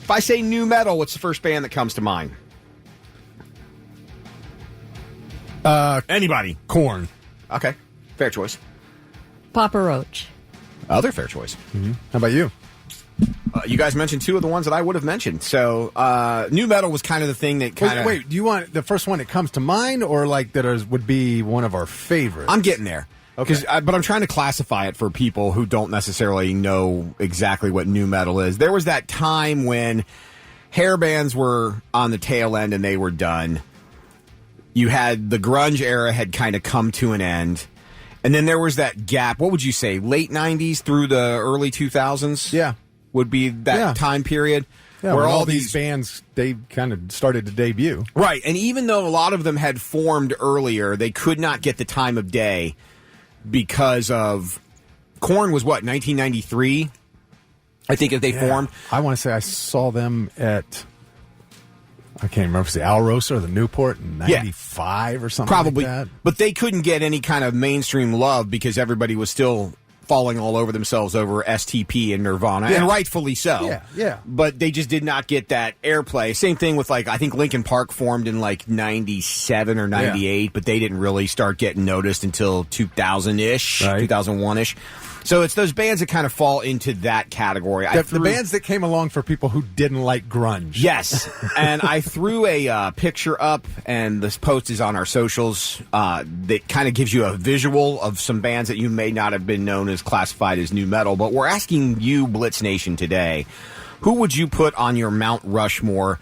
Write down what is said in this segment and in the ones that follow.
If I say new metal, what's the first band that comes to mind? Anybody. Korn. Okay. Fair choice. Papa Roach. Other fair choice. Mm-hmm. How about you? You guys mentioned two of the ones that I would have mentioned. So, new metal was kind of the thing that kind of... Wait, do you want the first one that comes to mind, or like would be one of our favorites? I'm getting there. Okay. But I'm trying to classify it for people who don't necessarily know exactly what new metal is. There was that time when hair bands were on the tail end and they were done. You had the grunge era had kind of come to an end. And then there was that gap. What would you say? Late 90s through the early 2000s? Yeah. Would be that time period. Yeah, where all these bands, they kind of started to debut. Right. And even though a lot of them had formed earlier, they could not get the time of day because of... Korn was what, 1993? I think if they formed. I want to say I saw them at... I can't remember if it's the Alrosa or the Newport in 95 or something Probably. like that. But they couldn't get any kind of mainstream love because everybody was still falling all over themselves over STP and Nirvana, and rightfully so. Yeah. But they just did not get that airplay. Same thing with, like, I think Linkin Park formed in, like, 97 or 98, but they didn't really start getting noticed until 2000-ish, 2001-ish. So it's those bands that kind of fall into that category. The bands that came along for people who didn't like grunge. Yes. And I threw a picture up, and this post is on our socials, that kind of gives you a visual of some bands that you may not have been known as classified as new metal. But we're asking you, Blitz Nation, today, who would you put on your Mount Rushmore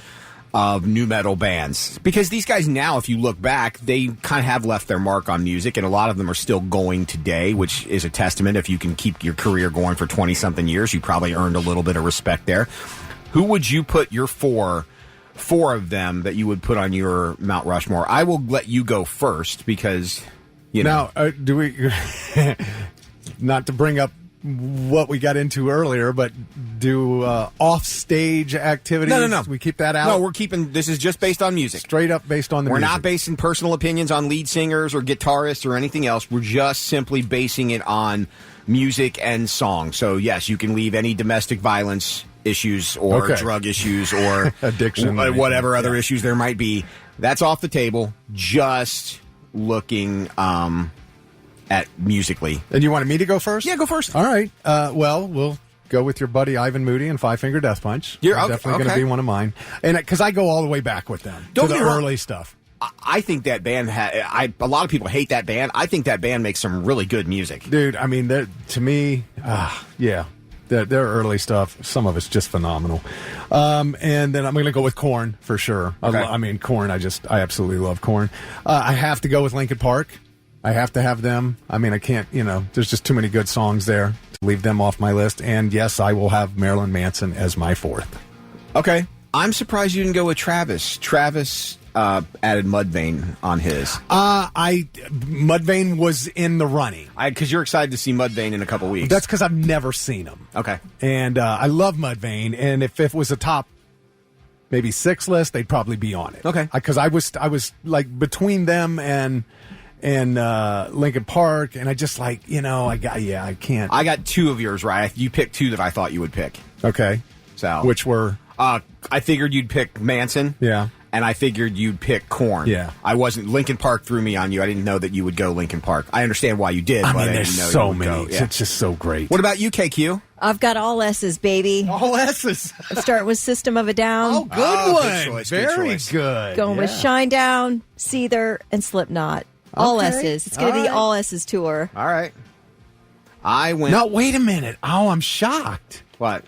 of new metal bands? Because these guys now, if you look back, they kind of have left their mark on music, and a lot of them are still going today, which is a testament. If you can keep your career going for 20-something years, you probably earned a little bit of respect there. Who would you put your four of them that you would put on your Mount Rushmore? I will let you go first because, you know. Now, do we... not to bring up what we got into earlier, but do off-stage activities? No. We keep that out? No, we're keeping... This is just based on music. Straight up based on the music. music. We're not basing personal opinions on lead singers or guitarists or anything else. We're just simply basing it on music and song. So, yes, you can leave any domestic violence issues or drug issues or addiction, whatever other issues there might be. That's off the table. Just looking... at musically. And you wanted me to go first? Yeah, go first. All right. Well, we'll go with your buddy Ivan Moody and Five Finger Death Punch. You're definitely going to be one of mine. And because I go all the way back with them to the early stuff. I think that band a lot of people hate that band. I think that band makes some really good music. Dude, I mean, to me, their early stuff, some of it's just phenomenal. And then I'm going to go with Korn for sure. Okay. I mean, Korn, I absolutely love Korn. I have to go with Linkin Park. I have to have them. I mean, I can't, there's just too many good songs there to leave them off my list. And yes, I will have Marilyn Manson as my fourth. Okay. I'm surprised you didn't go with Travis. Travis added Mudvayne on his. Mudvayne was in the running. Because you're excited to see Mudvayne in a couple weeks. That's because I've never seen him. Okay. And I love Mudvayne. And if it was a top maybe 6 list, they'd probably be on it. Okay. Because I was like between them and Linkin Park, and I just I can't. I got 2 of yours right. You picked 2 that I thought you would pick. Okay. So which were? I figured you'd pick Manson. Yeah. And I figured you'd pick Korn. Yeah. I wasn't. Linkin Park threw me on you. I didn't know that you would go Linkin Park. I understand why you did. I mean, but there's I didn't know so you would many. go. Yeah. It's just so great. What about you, KQ? I've got all S's, baby. All S's. Start with System of a Down. Oh, good one. Good choice, Very good. Going with Shinedown, Seether, and Slipknot. All S's. It's going to be all S's tour. All right. I went... No, wait a minute. Oh, I'm shocked. What?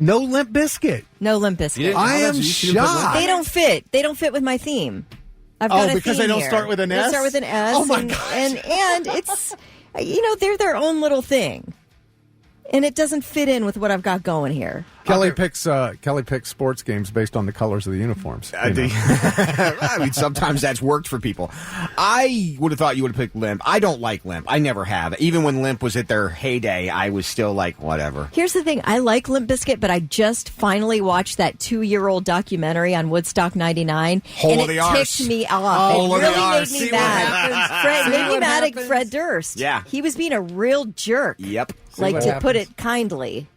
No Limp Bizkit. No Limp Bizkit. I am shocked. They don't fit. They don't fit with my theme. I've got a because theme they don't here. start with an S? They start with an S. Oh, my and, gosh. and it's, they're their own little thing. And it doesn't fit in with what I've got going here. Kelly picks sports games based on the colors of the uniforms. I mean, sometimes that's worked for people. I would have thought you would have picked Limp. I don't like Limp. I never have. Even when Limp was at their heyday, I was still like, whatever. Here's the thing. I like Limp Bizkit, but I just finally watched that 2-year-old documentary on Woodstock 99. Hole and of the it Arse. ticked me off. Hole It of the really Arse. made me See what mad. happens. Made me what mad at happens. Fred Durst. Yeah. He was being a real jerk. Yep. Like, what to put happens. it kindly.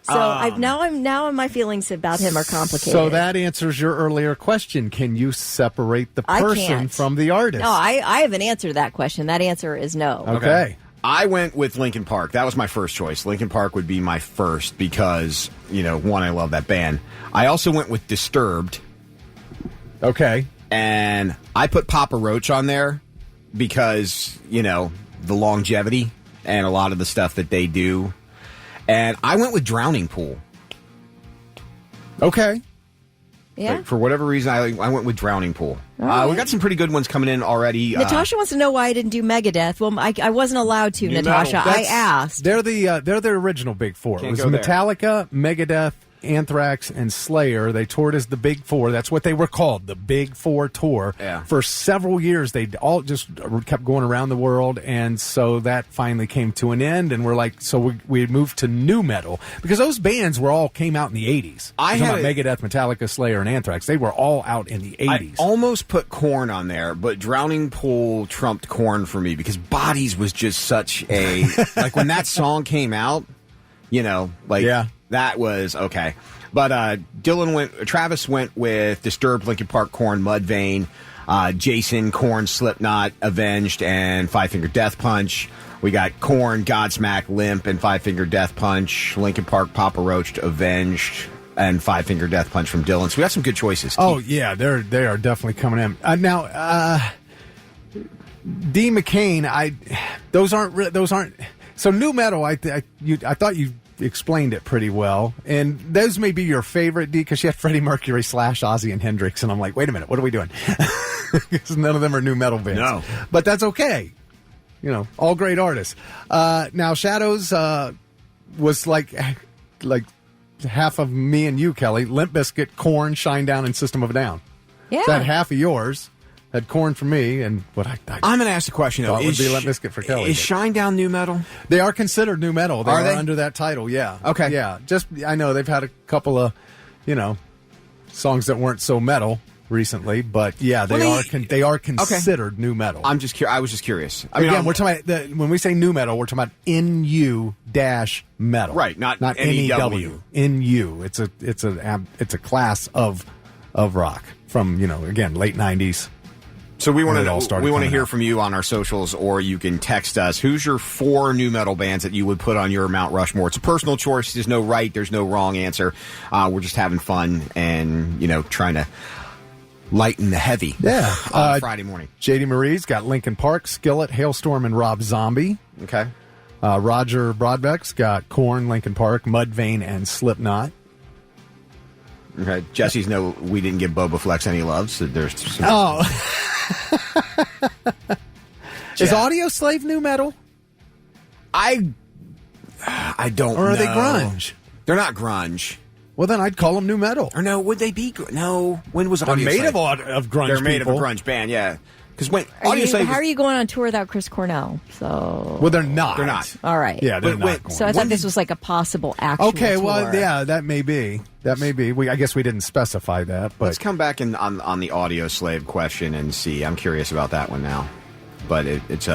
So now my feelings about him are complicated. So that answers your earlier question. Can you separate the I person can't. from the artist? No, I have an answer to that question. That answer is no. Okay. I went with Linkin Park. That was my first choice. Linkin Park would be my first because, one, I love that band. I also went with Disturbed. Okay. And I put Papa Roach on there because, the longevity and a lot of the stuff that they do. And I went with Drowning Pool. Okay. Yeah. Like, for whatever reason, I went with Drowning Pool. Right. We got some pretty good ones coming in already. Natasha wants to know why I didn't do Megadeth. Well, I wasn't allowed to, Natasha. I asked. They're the original Big Four. Can't it was go there. Metallica, Megadeth, Anthrax, and Slayer. They toured as the Big Four. That's what they were called, the Big Four Tour. Yeah. For several years, they all just kept going around the world, and so that finally came to an end, and we're like, so we moved to nu metal, because those bands all came out in the 80s. Megadeth, Metallica, Slayer, and Anthrax. They were all out in the 80s. I almost put Korn on there, but Drowning Pool trumped Korn for me because Bodies was just such a... like, when that song came out, Yeah. That was okay. But Travis went with Disturbed, Linkin Park, Korn, Mudvayne, Jason, Korn, Slipknot, Avenged, and Five Finger Death Punch. We got Korn, Godsmack, Limp, and Five Finger Death Punch. Linkin Park, Papa Roach, Avenged, and Five Finger Death Punch from Dylan. So we got some good choices. Oh yeah, they are definitely coming in now. D. McCain, those aren't. So nu metal, I thought you explained it pretty well, and those may be your favorite, D, because you had Freddie Mercury / Ozzy and Hendrix, and I'm like, wait a minute, what are we doing? Because none of them are nu metal bands. No, but that's okay. All great artists. Now Shadows was like half of me and you, Kelly. Limp Bizkit, Korn, Shinedown, and System of a Down. Yeah, so that half of yours. Had Korn for me, and what I'm going to ask the question though: would be Limp Bizkit for Kelly. Is Shinedown nu metal? They are considered nu metal. They are they under that title? Yeah. Okay. Yeah. I know they've had a couple of, songs that weren't so metal recently, but yeah, they are considered nu metal. I was just curious. Again, we're talking about when we say nu metal, we're talking about NU-metal, right? Not NEW. NU. It's a class of rock from again late 90s. So we want to hear from you on our socials, or you can text us. Who's your 4 nu metal bands that you would put on your Mount Rushmore? It's a personal choice. There's no right. There's no wrong answer. We're just having fun and trying to lighten the heavy. Yeah, on Friday morning. JD Marie's got Linkin Park, Skillet, Hailstorm, and Rob Zombie. Okay. Roger Broadbeck's got Korn, Linkin Park, Mudvayne, and Slipknot. Okay. Jesse's we didn't give Boba Flex any love, so there's some... Oh. Is Audio Slave nu metal? I don't know. Or are they grunge? They're not grunge. Well, then I'd call them nu metal. Or no, would they be? No. When was Audio They're made Slave? of grunge. They're made people. of a grunge band, yeah. Because when how are you going on tour without Chris Cornell? So well, they're not. They're not. All right. Yeah, they're not. So I thought this was like a possible actual. Okay, tour. well, yeah, that may be. I guess we didn't specify that. But let's come back on the Audio Slave question and see. I'm curious about that one now. But it's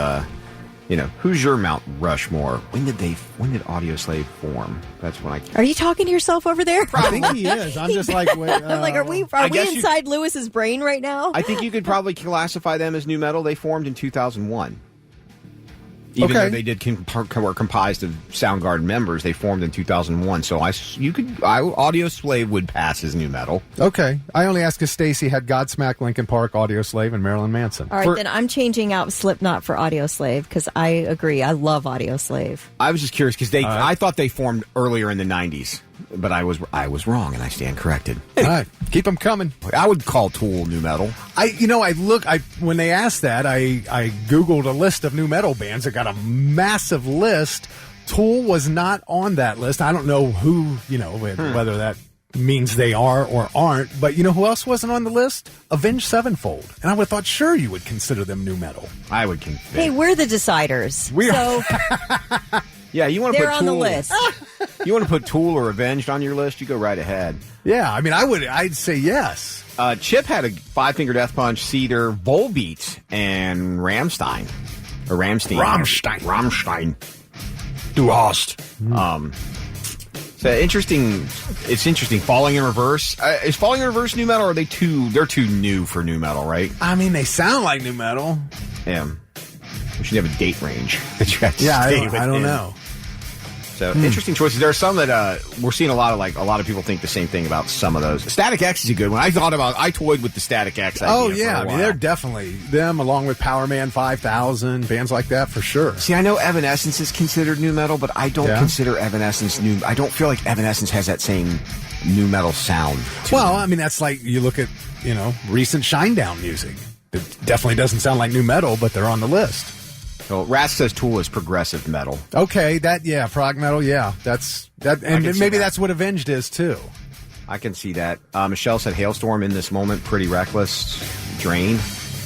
who's your Mount Rushmore? When did Audio Slave form? That's when Are you talking to yourself over there? I think he is. I'm just like, wait, I'm like, are we inside Lewis's brain right now? I think you could probably classify them as nu metal. They formed in 2001. Even though they were comprised of Soundgarden members, they formed in 2001. So Audio Slave would pass as nu metal. Okay, I only asked because Stacy had Godsmack, Linkin Park, Audio Slave, and Marilyn Manson. All right, then I'm changing out Slipknot for Audio Slave because I agree. I love Audio Slave. I was just curious because I thought they formed earlier in the 90s, but I was wrong, and I stand corrected. All right, keep them coming. I would call Tool nu metal. When they asked that, I Googled a list of nu metal bands. I got a massive list. Tool was not on that list. I don't know who, whether that means they are or aren't. But you know who else wasn't on the list? Avenged Sevenfold. And I would have thought, sure, you would consider them nu metal. I would consider. Hey, we're the deciders. Yeah, you want to put Tool on the list. You want to put Tool or Avenged on your list? You go right ahead. Yeah, I mean, I'd say yes. Chip had a Five Finger Death Punch, Cedar, Volbeat, and Rammstein. Or Rammstein. Rammstein. Du hast. So interesting. It's interesting. Falling in Reverse. Is Falling in Reverse new metal, or are they too? They're too new for new metal, right? I mean, they sound like new metal. Yeah. We should have a date range that you have to Yeah, stay I within. don't know. So interesting choices. There are some that we're seeing a lot of people think the same thing about some of those. Static X is a good one. I toyed with the Static X idea. Oh, for yeah. a I mean, while. they're definitely them, along with Power Man 5000, bands like that for sure. See, I know Evanescence is considered new metal, but I don't consider Evanescence new. I don't feel like Evanescence has that same new metal sound. Well, I mean, that's like you look at, recent Shinedown music. It definitely doesn't sound like new metal, but they're on the list. So Rask says Tool is progressive metal. Okay, prog metal, that's that, and maybe that's what Avenged is too. I can see that. Michelle said Hailstorm in this moment, Pretty Reckless, Drain.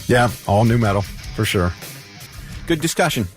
Yeah, all new metal for sure. Good discussion.